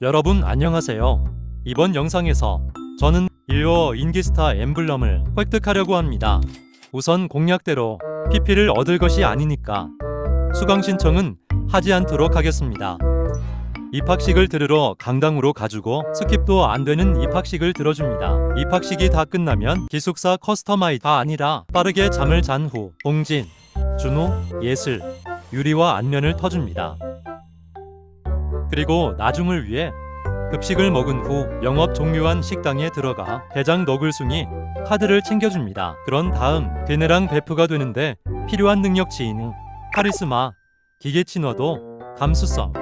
여러분 안녕하세요. 이번 영상에서 저는 일워 인기스타 엠블럼을 획득하려고 합니다. 우선 공약대로 PP를 얻을 것이 아니니까 수강 신청은 하지 않도록 하겠습니다. 입학식을 들으러 강당으로 가주고 스킵도 안 되는 입학식을 들어줍니다. 입학식이 다 끝나면 기숙사 커스터마이즈가 아니라 빠르게 잠을 잔 후 봉진, 준호, 예슬, 유리와 안면을 터줍니다. 그리고 나중을 위해 급식을 먹은 후 영업 종료한 식당에 들어가 대장 너글숭이 카드를 챙겨줍니다. 그런 다음 걔네랑 베프가 되는데 필요한 능력치인 카리스마, 기계친화도, 감수성,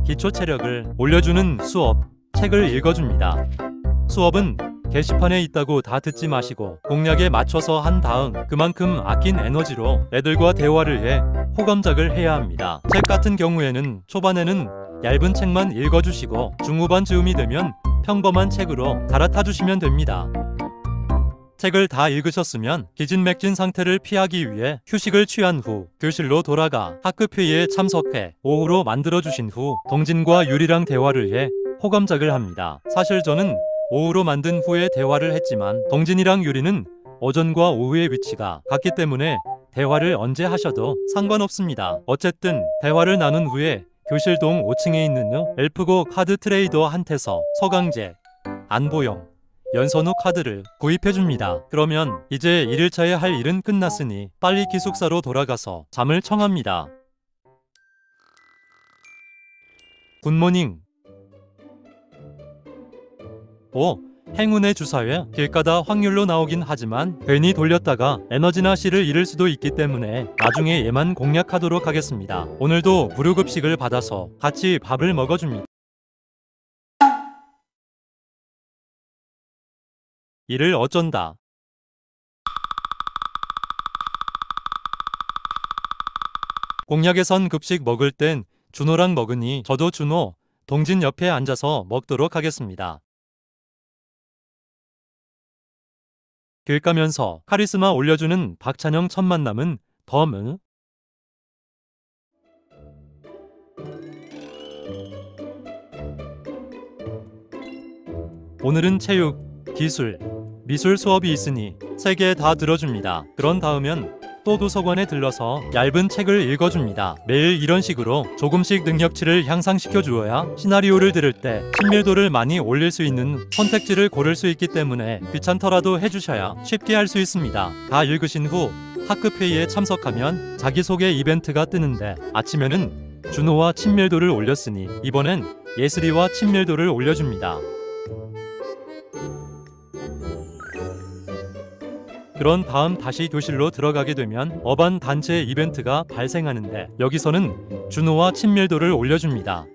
기초체력을 올려주는 수업, 책을 읽어줍니다. 수업은 게시판에 있다고 다 듣지 마시고 공략에 맞춰서 한 다음 그만큼 아낀 에너지로 애들과 대화를 해 호감작을 해야 합니다. 책 같은 경우에는 초반에는 얇은 책만 읽어주시고 중후반 즈음이 되면 평범한 책으로 갈아타주시면 됩니다. 책을 다 읽으셨으면 기진맥진 상태를 피하기 위해 휴식을 취한 후 교실로 돌아가 학급 회의에 참석해 오후로 만들어주신 후 동진과 유리랑 대화를 해 호감작을 합니다. 사실 저는 오후로 만든 후에 대화를 했지만 동진이랑 유리는 오전과 오후의 위치가 같기 때문에 대화를 언제 하셔도 상관없습니다. 어쨌든 대화를 나눈 후에 교실동 5층에 있는 엘프고 카드 트레이더한테서 서강재, 안보영, 연선우 카드를 구입해줍니다. 그러면 이제 1일차에 할 일은 끝났으니 빨리 기숙사로 돌아가서 잠을 청합니다. 굿모닝. 행운의 주사회 길가다 확률로 나오긴 하지만 괜히 돌렸다가 에너지나 C를 잃을 수도 있기 때문에 나중에 얘만 공략하도록 하겠습니다. 오늘도 무료급식을 받아서 같이 밥을 먹어줍니다. 이를 어쩐다. 공략에선 급식 먹을 땐 준호랑 먹으니 저도 준호, 동진 옆에 앉아서 먹도록 하겠습니다. 길 가면서 카리스마 올려주는 박찬영 첫 만남은 덤. 오늘은 체육, 기술, 미술 수업이 있으니 3개 다 들어줍니다. 그런 다음엔 또 도서관에 들러서 얇은 책을 읽어줍니다. 매일 이런 식으로 조금씩 능력치를 향상시켜 주어야 시나리오를 들을 때 친밀도를 많이 올릴 수 있는 선택지를 고를 수 있기 때문에 귀찮더라도 해주셔야 쉽게 할 수 있습니다. 다 읽으신 후 학급 회의에 참석하면 자기소개 이벤트가 뜨는데 아침에는 준호와 친밀도를 올렸으니 이번엔 예슬이와 친밀도를 올려줍니다. 그런 다음 다시 교실로 들어가게 되면 어반 단체 이벤트가 발생하는데 여기서는 준호와 친밀도를 올려줍니다.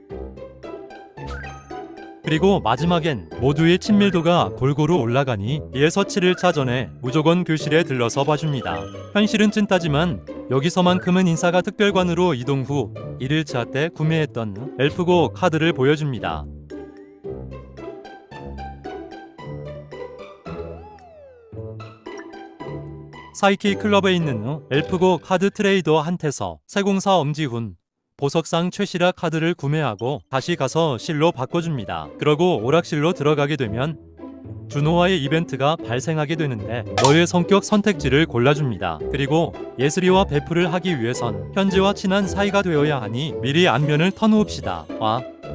그리고 마지막엔 모두의 친밀도가 골고루 올라가니 2에서 7일차 전에 무조건 교실에 들러서 봐줍니다. 현실은 찐따지만 여기서만큼은 인사가 특별관으로 이동 후 1일차 때 구매했던 엘프고 카드를 보여줍니다. 사이키 클럽에 있는 엘프고 카드 트레이더한테서 세공사 엄지훈, 보석상 최시라 카드를 구매하고 다시 가서 실로 바꿔줍니다. 그러고 오락실로 들어가게 되면 준호와의 이벤트가 발생하게 되는데 너의 성격 선택지를 골라줍니다. 그리고 예슬이와 베프를 하기 위해선 현지와 친한 사이가 되어야 하니 미리 안면을 터놓읍시다.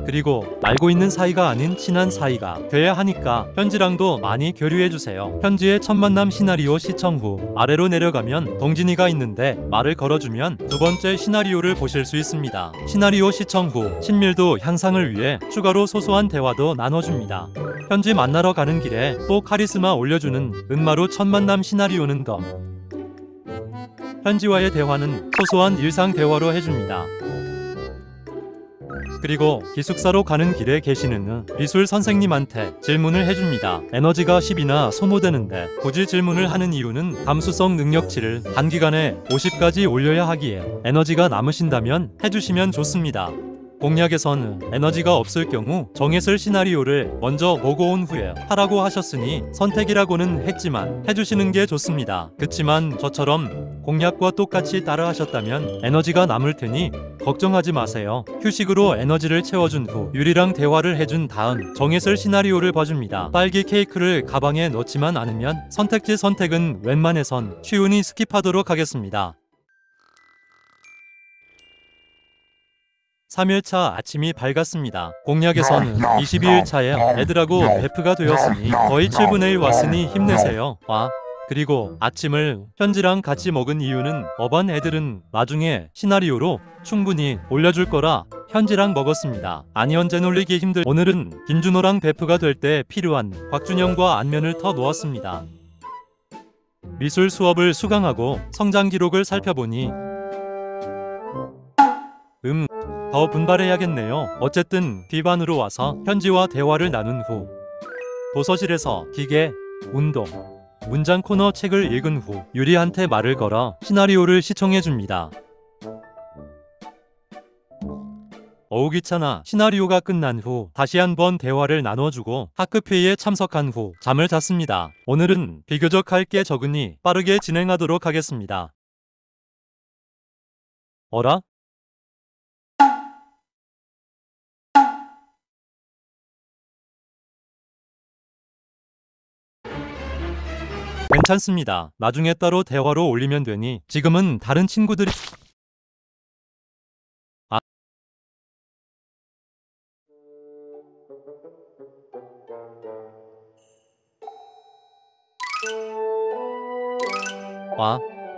그리고 알고 있는 사이가 아닌 친한 사이가 돼야 하니까 현지랑도 많이 교류해주세요. 현지의 첫 만남 시나리오 시청 후 아래로 내려가면 동진이가 있는데 말을 걸어주면 두 번째 시나리오를 보실 수 있습니다. 시나리오 시청 후 친밀도 향상을 위해 추가로 소소한 대화도 나눠줍니다. 현지 만나러 가는 길에 또 카리스마 올려주는 은마루 첫 만남 시나리오는 덤. 현지와의 대화는 소소한 일상 대화로 해줍니다. 그리고 기숙사로 가는 길에 계시는 미술 선생님한테 질문을 해줍니다. 에너지가 10이나 소모되는데 굳이 질문을 하는 이유는 감수성 능력치를 단기간에 50까지 올려야 하기에 에너지가 남으신다면 해주시면 좋습니다. 공약에서는 에너지가 없을 경우 정했을 시나리오를 먼저 보고 온 후에 하라고 하셨으니 선택이라고는 했지만 해주시는 게 좋습니다. 그치만 저처럼 공약과 똑같이 따라 하셨다면 에너지가 남을 테니 걱정하지 마세요. 휴식으로 에너지를 채워준 후 유리랑 대화를 해준 다음 정했을 시나리오를 봐줍니다. 딸기 케이크를 가방에 넣지만 않으면 선택지 선택은 웬만해선 쉬우니 스킵하도록 하겠습니다. 3일차 아침이 밝았습니다. 공약에서는 22일차에 애들하고 베프가 되었으니 거의 7분의 1 왔으니 힘내세요. 그리고 아침을 현지랑 같이 먹은 이유는 어반 애들은 나중에 시나리오로 충분히 올려줄 거라 현지랑 먹었습니다. 현재 놀리기 힘들. 오늘은 김준호랑 베프가 될 때 필요한 곽준영과 안면을 더 놓았습니다. 미술 수업을 수강하고 성장 기록을 살펴보니 더 분발해야겠네요. 어쨌든 B반으로 와서 현지와 대화를 나눈 후 도서실에서 기계, 운동, 문장 코너 책을 읽은 후 유리한테 말을 걸어 시나리오를 시청해줍니다. 어우 귀찮아. 시나리오가 끝난 후 다시 한번 대화를 나눠주고 학급회의에 참석한 후 잠을 잤습니다. 오늘은 비교적 할 게 적으니 빠르게 진행하도록 하겠습니다. 어라? 괜찮습니다. 나중에 따로 대화로 올리면 되니 지금은 다른 친구들이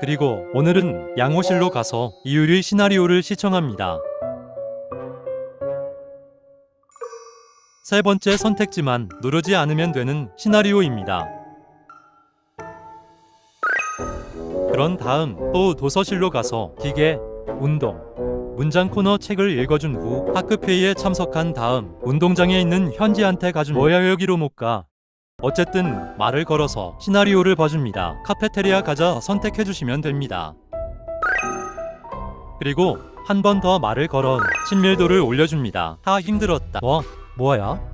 그리고 오늘은 양호실로 가서 이유리 시나리오를 시청합니다. 세 번째 선택지만 누르지 않으면 되는 시나리오입니다. 그런 다음 또 도서실로 가서 기계, 운동, 문장 코너 책을 읽어준 후 학급회의에 참석한 다음 운동장에 있는 현지한테 가준 뭐야 여기로 못 가. 어쨌든 말을 걸어서 시나리오를 봐줍니다. 카페테리아 가자 선택해주시면 됩니다. 그리고 한 번 더 말을 걸어 친밀도를 올려줍니다. 힘들었다. 뭐야?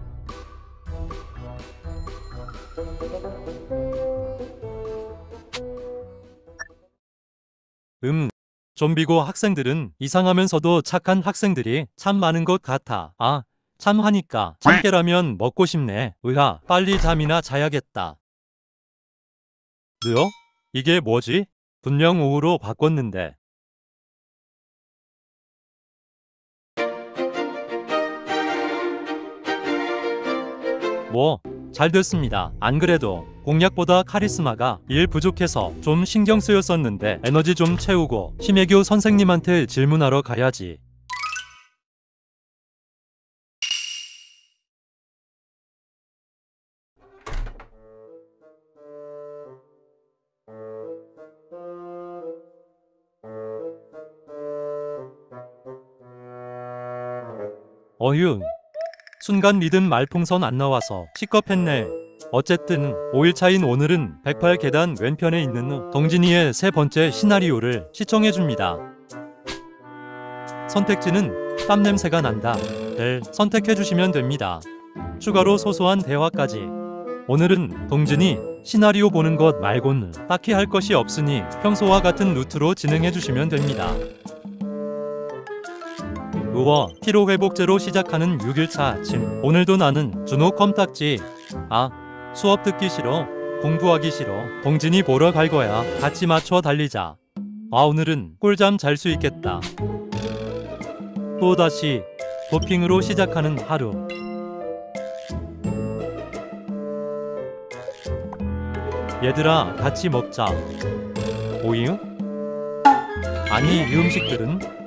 좀비고 학생들은 이상하면서도 착한 학생들이 참 많은 것 같아. 참 하니까 참깨라면 먹고 싶네. 빨리 잠이나 자야겠다. 느어? 이게 뭐지? 분명 오후로 바꿨는데. 잘 됐습니다. 안 그래도 공약보다 카리스마가 부족해서 좀 신경 쓰였었는데 에너지 좀 채우고 심혜교 선생님한테 질문하러 가야지. 순간 리듬 말풍선 안 나와서 시겁했네. 어쨌든 5일차인 오늘은 108계단 왼편에 있는 동진이의 세 번째 시나리오를 시청해줍니다. 선택지는 땀 냄새가 난다를 선택해주시면 됩니다. 추가로 소소한 대화까지. 오늘은 동진이 시나리오 보는 것 말고는 딱히 할 것이 없으니 평소와 같은 루트로 진행해주시면 됩니다. 피로회복제로 시작하는 6일차 아침. 오늘도 나는 준호 껌딱지. 수업 듣기 싫어. 공부하기 싫어. 동진이 보러 갈 거야. 같이 맞춰 달리자. 오늘은 꿀잠 잘 수 있겠다. 또다시 도핑으로 시작하는 하루. 얘들아 같이 먹자. 오잉? 아니 이 음식들은?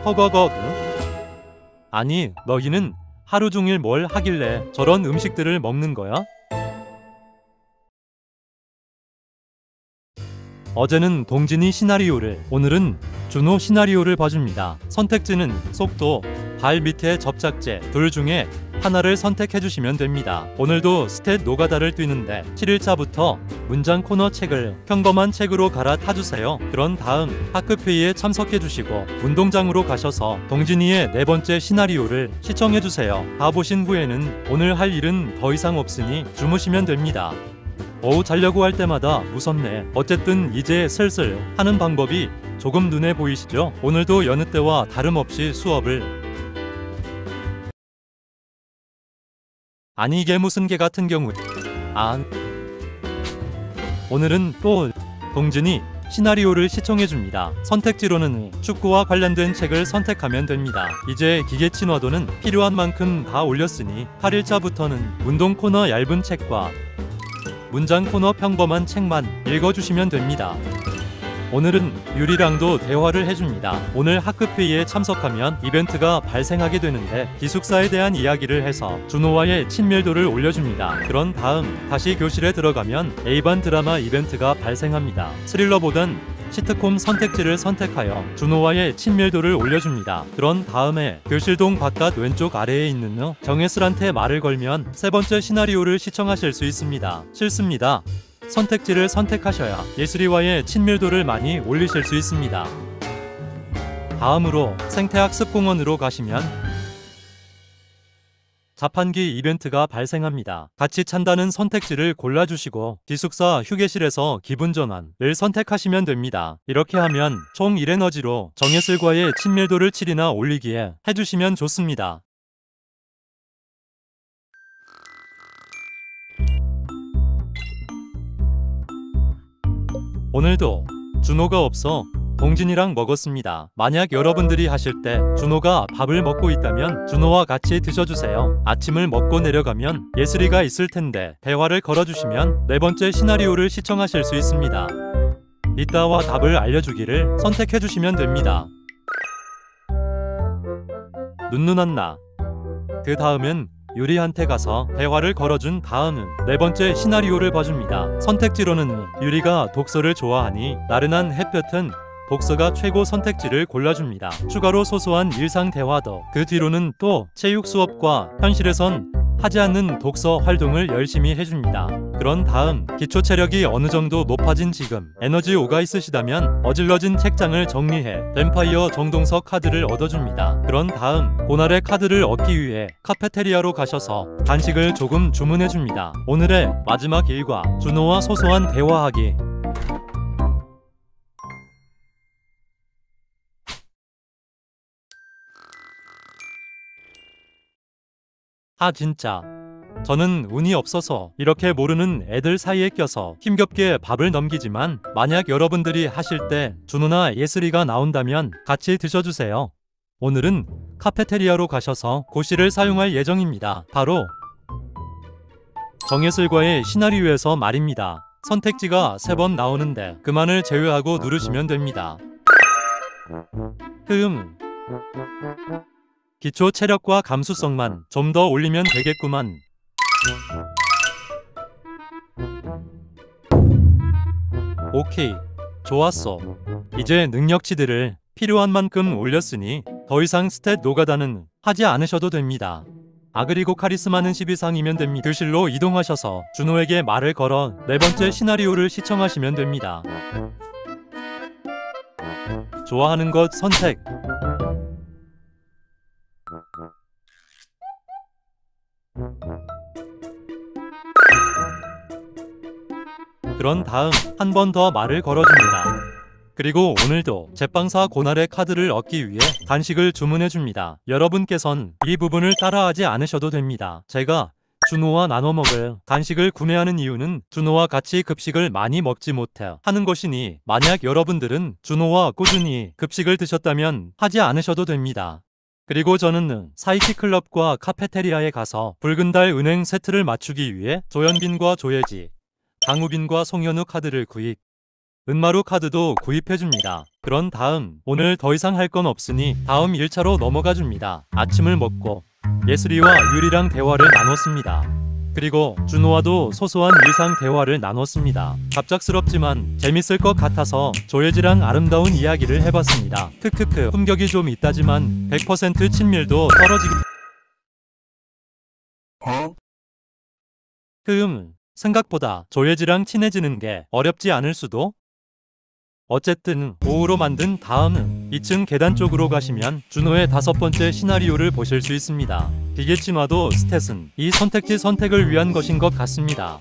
허거거. 아니 너희는 하루 종일 뭘 하길래 저런 음식들을 먹는 거야? 어제는 동진이 시나리오를, 오늘은 준호 시나리오를 봐줍니다. 선택지는 속도, 발 밑에 접착제 둘 중에 하나를 선택해 주시면 됩니다. 오늘도 스탯 노가다를 뛰는데 7일차부터 문장 코너 책을 평범한 책으로 갈아타주세요. 그런 다음 학급회의에 참석해 주시고 운동장으로 가셔서 동진이의 4번째 시나리오를 시청해 주세요. 다 보신 후에는 오늘 할 일은 더 이상 없으니 주무시면 됩니다. 어우, 자려고 할 때마다 무섭네. 어쨌든 이제 슬슬 하는 방법이 조금 눈에 보이시죠? 오늘도 여느 때와 다름없이 수업을 아니 이게 무슨 개 같은 경우에 오늘은 또 동진이 시나리오를 시청해줍니다. 선택지로는 축구와 관련된 책을 선택하면 됩니다. 이제 기계 친화도는 필요한 만큼 다 올렸으니 8일차부터는 운동 코너 얇은 책과 문장 코너 평범한 책만 읽어주시면 됩니다. 오늘은 유리랑도 대화를 해줍니다. 오늘 학급회의에 참석하면 이벤트가 발생하게 되는데 기숙사에 대한 이야기를 해서 준호와의 친밀도를 올려줍니다. 그런 다음 다시 교실에 들어가면 A반 드라마 이벤트가 발생합니다. 스릴러보단 시트콤 선택지를 선택하여 준호와의 친밀도를 올려줍니다. 그런 다음에 교실동 바깥 왼쪽 아래에 있는 정예슬한테 말을 걸면 3번째 시나리오를 시청하실 수 있습니다. 싫습니다. 선택지를 선택하셔야 예슬이와의 친밀도를 많이 올리실 수 있습니다. 다음으로 생태학습공원으로 가시면 자판기 이벤트가 발생합니다. 같이 찬다는 선택지를 골라주시고 기숙사 휴게실에서 기분전환을 선택하시면 됩니다. 이렇게 하면 총 1에너지로 정예슬과의 친밀도를 7이나 올리기에 해주시면 좋습니다. 오늘도 준호가 없어 동진이랑 먹었습니다. 만약 여러분들이 하실 때 준호가 밥을 먹고 있다면 준호와 같이 드셔주세요. 아침을 먹고 내려가면 예슬이가 있을 텐데 대화를 걸어주시면 4번째 시나리오를 시청하실 수 있습니다. 이따와 답을 알려주기를 선택해주시면 됩니다. 눈누난나. 그 다음은 유리한테 가서 대화를 걸어준 다음은 4번째 시나리오를 봐줍니다. 선택지로는 유리가 독서를 좋아하니 나른한 햇볕은 독서가 최고 선택지를 골라줍니다. 추가로 소소한 일상 대화도. 그 뒤로는 또 체육 수업과 현실에선 하지 않는 독서 활동을 열심히 해줍니다. 그런 다음 기초 체력이 어느 정도 높아진 지금 에너지 오가 있으시다면 어질러진 책장을 정리해 뱀파이어 정동석 카드를 얻어줍니다. 그런 다음 고날의 카드를 얻기 위해 카페테리아로 가셔서 간식을 조금 주문해줍니다. 오늘의 마지막 일과 준호와 소소한 대화하기. 진짜 저는 운이 없어서 이렇게 모르는 애들 사이에 껴서 힘겹게 밥을 넘기지만 만약 여러분들이 하실 때 준호나 예슬이가 나온다면 같이 드셔주세요. 오늘은 카페테리아로 가셔서 고시를 사용할 예정입니다. 바로 정예슬과의 시나리오에서 말입니다. 선택지가 3번 나오는데 그만을 제외하고 누르시면 됩니다. 기초 체력과 감수성만 좀 더 올리면 되겠구만. 오케이, 좋았어. 이제 능력치들을 필요한 만큼 올렸으니 더 이상 스탯 노가다는 하지 않으셔도 됩니다. 그리고 카리스마는 10 이상이면 됩니다. 교실로 이동하셔서 준호에게 말을 걸어 4번째 시나리오를 시청하시면 됩니다. 좋아하는 것 선택. 그런 다음 한 번 더 말을 걸어줍니다. 그리고 오늘도 제빵사 고날의 카드를 얻기 위해 간식을 주문해줍니다. 여러분께선 이 부분을 따라하지 않으셔도 됩니다. 제가 준호와 나눠 먹을 간식을 구매하는 이유는 준호와 같이 급식을 많이 먹지 못해 하는 것이니 만약 여러분들은 준호와 꾸준히 급식을 드셨다면 하지 않으셔도 됩니다. 그리고 저는 사이키클럽과 카페테리아에 가서 붉은 달 은행 세트를 맞추기 위해 조현빈과 조예지, 강우빈과 송현우 카드를 구입, 은마루 카드도 구입해줍니다. 그런 다음 오늘 더 이상 할 건 없으니 다음 1차로 넘어가줍니다. 아침을 먹고 예슬이와 유리랑 대화를 나눴습니다. 그리고 준호와도 소소한 일상 대화를 나눴습니다. 갑작스럽지만 재밌을 것 같아서 조예지랑 아름다운 이야기를 해봤습니다. 크크크. 품격이 좀 있다지만 100% 친밀도 떨어지기 생각보다 조예지랑 친해지는 게 어렵지 않을 수도? 어쨌든 오후로 만든 다음은 2층 계단 쪽으로 가시면 준호의 5번째 시나리오를 보실 수 있습니다. 비계친화도 스탯은 이 선택지 선택을 위한 것인 것 같습니다.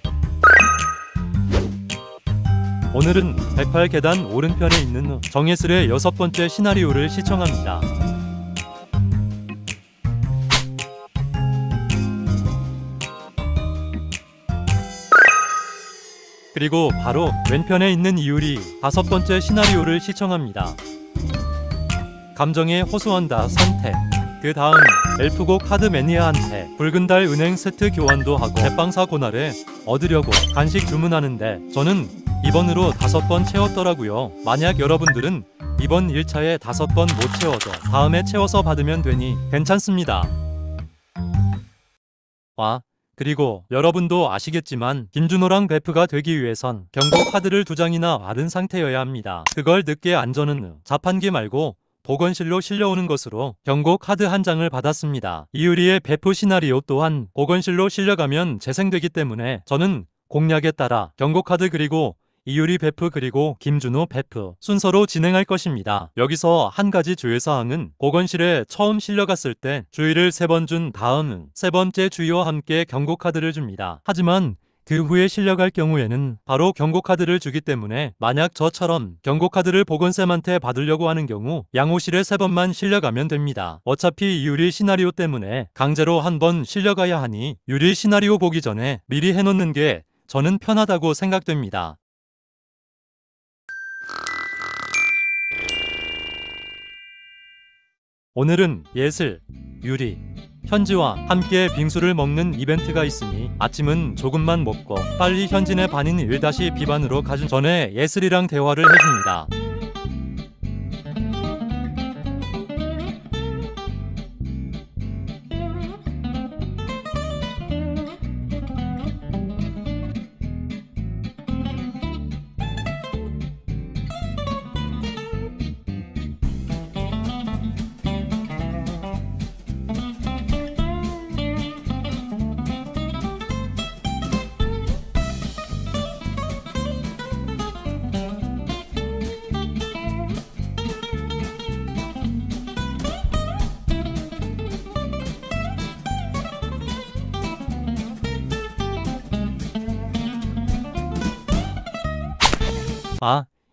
오늘은 108계단 오른편에 있는 정예슬의 6번째 시나리오를 시청합니다. 그리고 바로 왼편에 있는 이유리 5번째 시나리오를 시청합니다. 감정에 호소한다 선택. 그 다음 엘프고 카드 매니아한테 붉은 달 은행 세트 교환도 하고 제빵사 고날에 얻으려고 간식 주문하는데 저는 이번으로 5번 채웠더라고요. 만약 여러분들은 이번 1차에 5번 못 채워도 다음에 채워서 받으면 되니 괜찮습니다. 그리고 여러분도 아시겠지만 김준호랑 베프가 되기 위해선 경고 카드를 2장이나 받은 상태여야 합니다. 그걸 늦게 안 저는 자판기 말고 보건실로 실려오는 것으로 경고 카드 1장을 받았습니다. 이유리의 베프 시나리오 또한 보건실로 실려가면 재생되기 때문에 저는 공략에 따라 경고 카드 그리고 이유리 베프 그리고 김준호 베프 순서로 진행할 것입니다. 여기서 한 가지 주의사항은 보건실에 처음 실려갔을 때 주의를 3번 준 다음 3번째 주의와 함께 경고 카드를 줍니다. 하지만 그 후에 실려갈 경우에는 바로 경고 카드를 주기 때문에 만약 저처럼 경고 카드를 보건쌤한테 받으려고 하는 경우 양호실에 3번만 실려가면 됩니다. 어차피 이유리 시나리오 때문에 강제로 한 번 실려가야 하니 유리 시나리오 보기 전에 미리 해놓는 게 저는 편하다고 생각됩니다. 오늘은 예슬, 유리, 현지와 함께 빙수를 먹는 이벤트가 있으니 아침은 조금만 먹고 빨리 현진의 반인 1-B반으로 가준 전에 예슬이랑 대화를 해줍니다.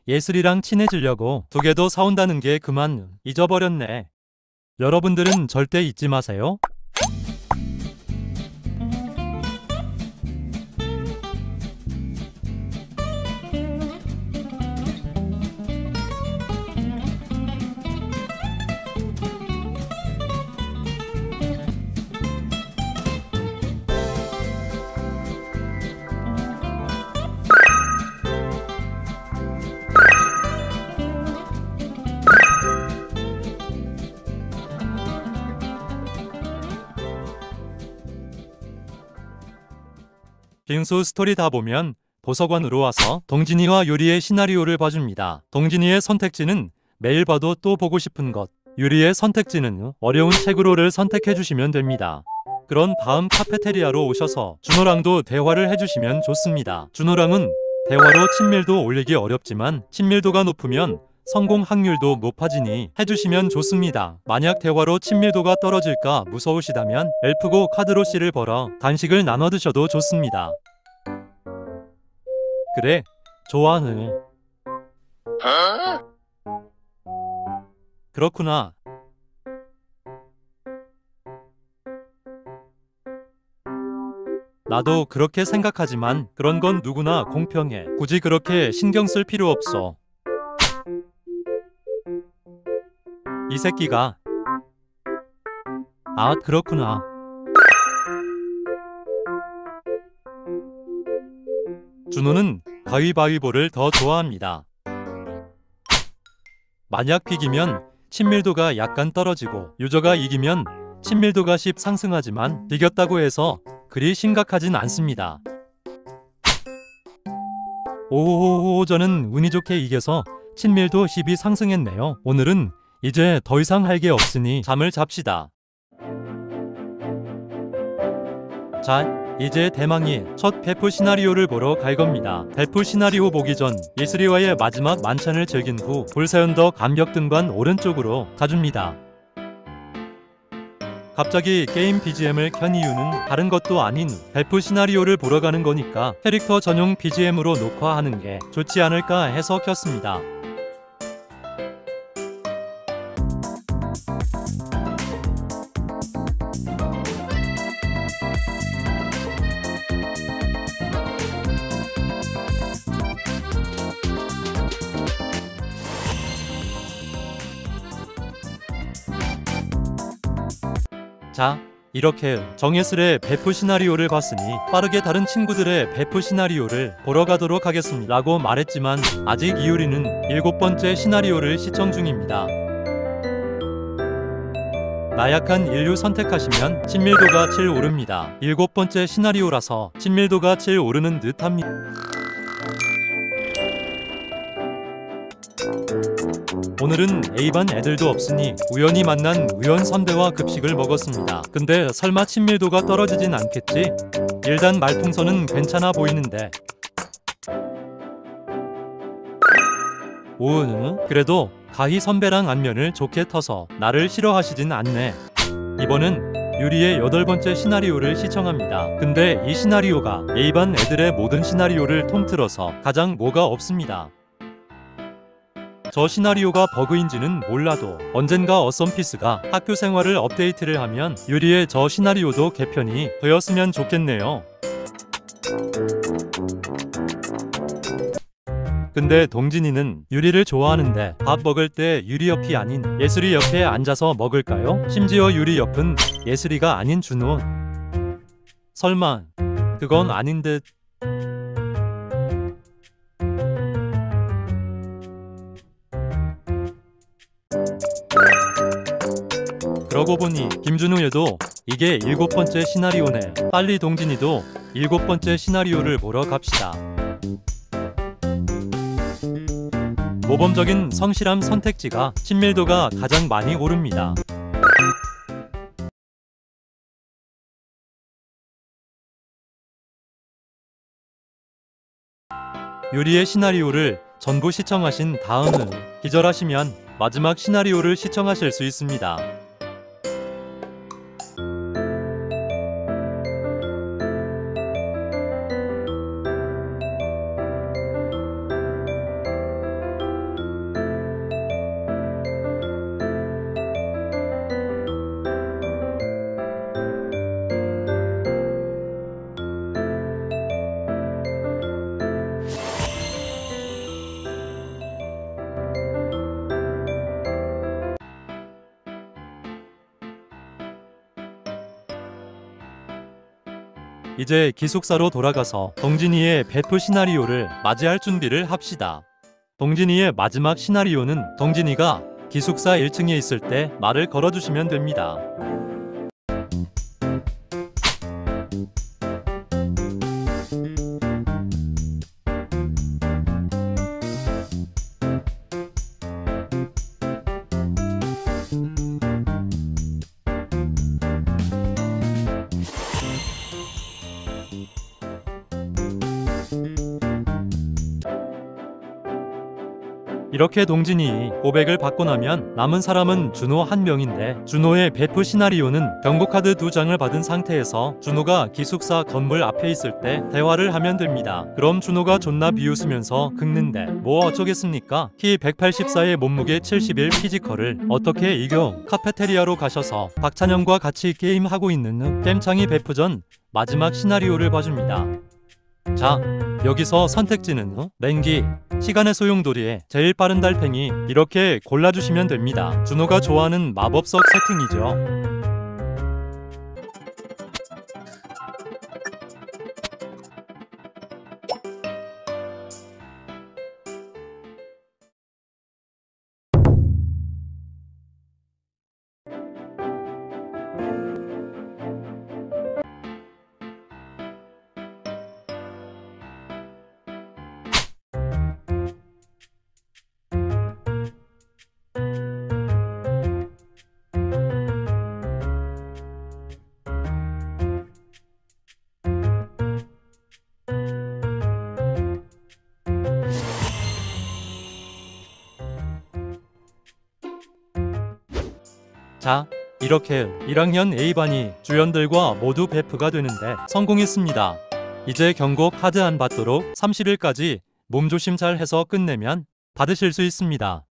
예슬이랑 친해지려고 2개도 사온다는 게 그만 잊어버렸네. 여러분들은 절대 잊지 마세요. 빙수 스토리 다 보면 도서관으로 와서 동진이와 유리의 시나리오를 봐줍니다. 동진이의 선택지는 매일 봐도 또 보고 싶은 것, 유리의 선택지는 어려운 책으로를 선택해주시면 됩니다. 그런 다음 카페테리아로 오셔서 준호랑도 대화를 해주시면 좋습니다. 준호랑은 대화로 친밀도 올리기 어렵지만 친밀도가 높으면 성공 확률도 높아지니 해주시면 좋습니다. 만약 대화로 친밀도가 떨어질까 무서우시다면 엘프고 카드로 씨를 벌어 간식을 나눠 드셔도 좋습니다. 그래, 좋아하네. 그렇구나. 나도 그렇게 생각하지만 그런 건 누구나 공평해. 굳이 그렇게 신경 쓸 필요 없어. 이 새끼가. 그렇구나. 준호는 가위바위보를 더 좋아합니다. 만약 비기면 친밀도가 약간 떨어지고 유저가 이기면 친밀도가 10 상승하지만 비겼다고 해서 그리 심각하진 않습니다. 오호호호, 저는 운이 좋게 이겨서 친밀도 10이 상승했네요. 오늘은 이제 더 이상 할 게 없으니 잠을 잡시다. 자. 이제 대망의 첫 베프 시나리오를 보러 갈 겁니다. 베프 시나리오 보기 전 예슬이와의 마지막 만찬을 즐긴 후 볼사연더 감격등반 오른쪽으로 가줍니다. 갑자기 게임 BGM을 켠 이유는 다른 것도 아닌 베프 시나리오를 보러 가는 거니까 캐릭터 전용 BGM으로 녹화하는 게 좋지 않을까 해서 켰습니다. 자, 이렇게 정예슬의 베프 시나리오를 봤으니 빠르게 다른 친구들의 베프 시나리오를 보러 가도록 하겠습니다 라고 말했지만 아직 이유리는 7번째 시나리오를 시청 중입니다. 나약한 인류 선택하시면 친밀도가 7 오릅니다. 7번째 시나리오라서 친밀도가 7 오르는 듯 합니다. 오늘은 A반 애들도 없으니 우연히 만난 우연 선배와 급식을 먹었습니다. 근데 설마 친밀도가 떨어지진 않겠지? 일단 말풍선은 괜찮아 보이는데 오은 그래도 가희 선배랑 안면을 좋게 터서 나를 싫어하시진 않네. 이번은 유리의 8번째 시나리오를 시청합니다. 근데 이 시나리오가 A반 애들의 모든 시나리오를 통틀어서 가장 뭐가 없습니다. 저 시나리오가 버그인지는 몰라도 언젠가 어썸피스가 학교 생활을 업데이트를 하면 유리의 저 시나리오도 개편이 되었으면 좋겠네요. 근데 동진이는 유리를 좋아하는데 밥 먹을 때 유리 옆이 아닌 예슬이 옆에 앉아서 먹을까요? 심지어 유리 옆은 예슬이가 아닌 준호. 설마 그건 아닌 듯. 그러고 보니 김준우에도 이게 7번째 시나리오네. 빨리 동진이도 7번째 시나리오를 보러 갑시다. 모범적인 성실함 선택지가 친밀도가 가장 많이 오릅니다. 유리의 시나리오를 전부 시청하신 다음은 기절하시면 마지막 시나리오를 시청하실 수 있습니다. 이제 기숙사로 돌아가서 동진이의 베프 시나리오를 맞이할 준비를 합시다. 동진이의 마지막 시나리오는 동진이가 기숙사 1층에 있을 때 말을 걸어주시면 됩니다. 이렇게 동진이 고백을 받고 나면 남은 사람은 준호 한 명인데 준호의 베프 시나리오는 경고카드 2장을 받은 상태에서 준호가 기숙사 건물 앞에 있을 때 대화를 하면 됩니다. 그럼 준호가 존나 비웃으면서 긁는데 뭐 어쩌겠습니까? 키 184에 몸무게 71 피지컬을 어떻게 이겨? 카페테리아로 가셔서 박찬영과 같이 게임하고 있는 땜창이 베프 전 마지막 시나리오를 봐줍니다. 자, 여기서 선택지는 맹기, 시간의 소용돌이에 제일 빠른 달팽이 이렇게 골라주시면 됩니다. 준호가 좋아하는 마법석 세팅이죠. 자, 이렇게 1학년 A반이 주연들과 모두 베프가 되는데 성공했습니다. 이제 경고 카드 안 받도록 30일까지 몸조심 잘 해서 끝내면 받으실 수 있습니다.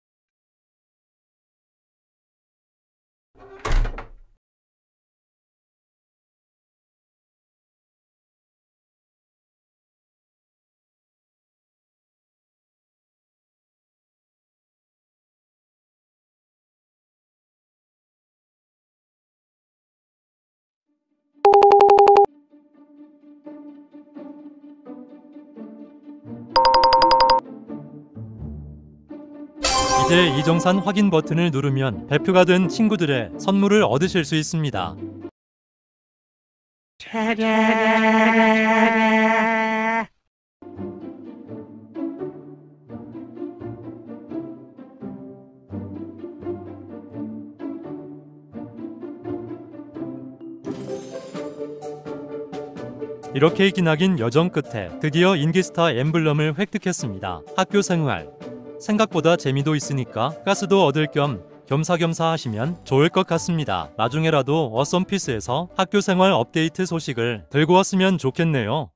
이제 이정산 확인 버튼을 누르면 베프가 된 친구들의 선물을 얻으실 수 있습니다. 이렇게 기나긴 여정 끝에 드디어 인기스타 엠블럼을 획득했습니다. 학교 생활 생각보다 재미도 있으니까 가스도 얻을 겸 겸사겸사 하시면 좋을 것 같습니다. 나중에라도 어썸피스에서 학교 생활 업데이트 소식을 들고 왔으면 좋겠네요.